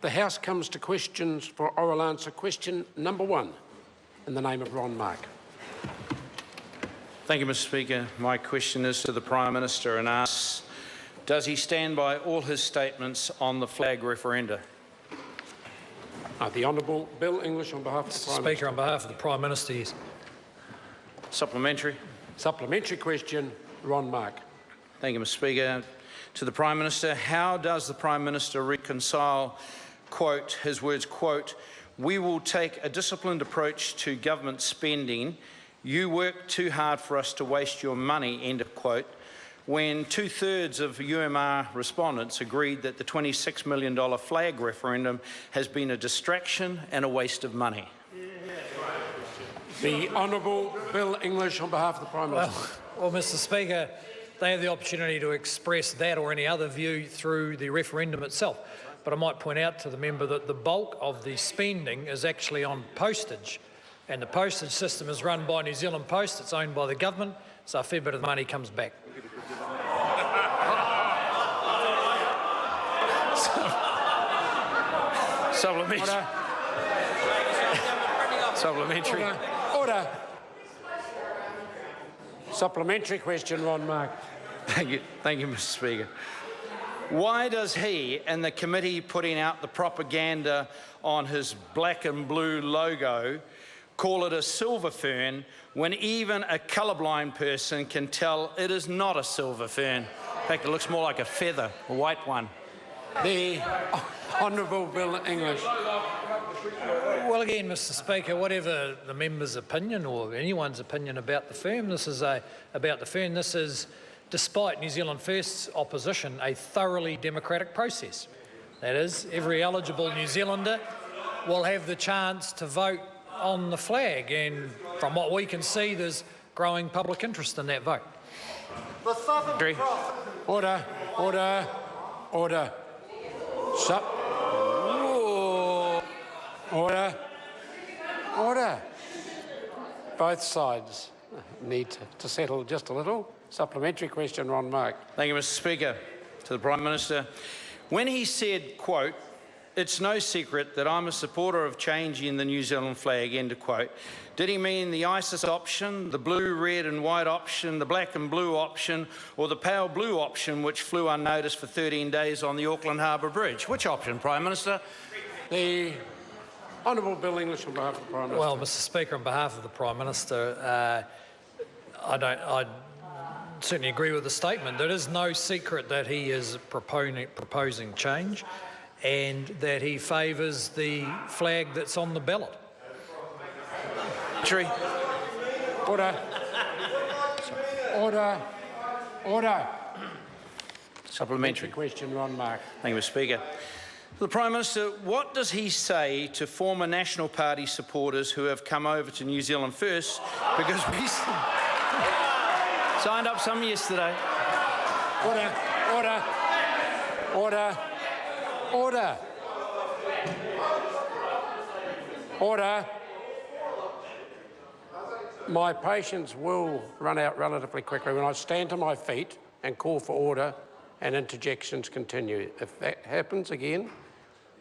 The House comes to questions for oral answer. Question number 1, in the name of Ron Mark. Thank you, Mr. Speaker. My question is to the Prime Minister and asks, does he stand by all his statements on the flag referenda? The Honourable Bill English on behalf of the Prime Minister. Speaker, on behalf of the Prime Minister, yes. Supplementary. Supplementary question, Ron Mark. Thank you, Mr. Speaker. To the Prime Minister, how does the Prime Minister reconcile, quote, his words, quote, "We will take a disciplined approach to government spending. You work too hard for us to waste your money," end of quote, when 2/3 of UMR respondents agreed that the $26 million flag referendum has been a distraction and a waste of money? The Honourable Bill English on behalf of the Prime Minister. Well, Mr. Speaker, they have the opportunity to express that or any other view through the referendum itself. But I might point out to the member that the bulk of the spending is actually on postage, and the postage system is run by New Zealand Post. It's owned by the government, so a fair bit of the money comes back. Supplementary. Order. Supplementary. Order. Supplementary question, Ron Mark. Thank you, Mr. Speaker. Why does he and the committee putting out the propaganda on his black and blue logo call it a silver fern when even a colourblind person can tell it is not a silver fern? In fact, it looks more like a feather, a white one. The Honourable Bill English. Well, again, Mr. Speaker, whatever the member's opinion or anyone's opinion about the firm, this is, despite New Zealand First's opposition, a thoroughly democratic process. That is, every eligible New Zealander will have the chance to vote on the flag, and from what we can see, there's growing public interest in that vote. Order. Order. Order. Order. Order. Both sides need to settle just a little. Supplementary question, Ron Mark. Thank you, Mr. Speaker. To the Prime Minister, when he said, quote, "It's no secret that I'm a supporter of changing the New Zealand flag," end of quote, did he mean the ISIS option, the blue, red and white option, the black and blue option, or the pale blue option which flew unnoticed for 13 days on the Auckland Harbour Bridge? Which option, Prime Minister? The Honourable Bill English on behalf of the Prime Minister. Well, Mr. Speaker, on behalf of the Prime Minister, I certainly agree with the statement. There is no secret that he is proposing change and that he favours the flag that's on the ballot. Order. Order. Order. Supplementary Question, Ron Mark. Thank you, Mr. Speaker. The Prime Minister, what does he say to former National Party supporters who have come over to New Zealand First because we signed up some yesterday? Order. Order. Order. Order. Order. My patience will run out relatively quickly when I stand to my feet and call for order and interjections continue. If that happens again,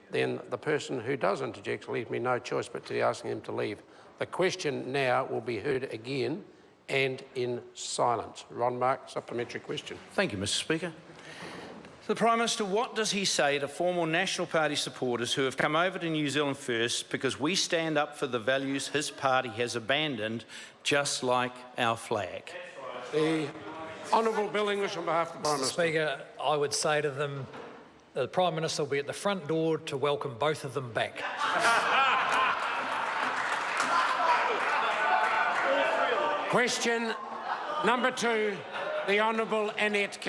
then the person who does interject leaves me no choice but to be asking him to leave. The question now will be heard again and in silence. Ron Mark, supplementary question. Thank you, Mr. Speaker. The Prime Minister, what does he say to former National Party supporters who have come over to New Zealand First because we stand up for the values his party has abandoned, just like our flag? The Honourable Bill English on behalf of the Prime Minister. Speaker, I would say to them, the Prime Minister will be at the front door to welcome both of them back. Question number 2, the Honourable Annette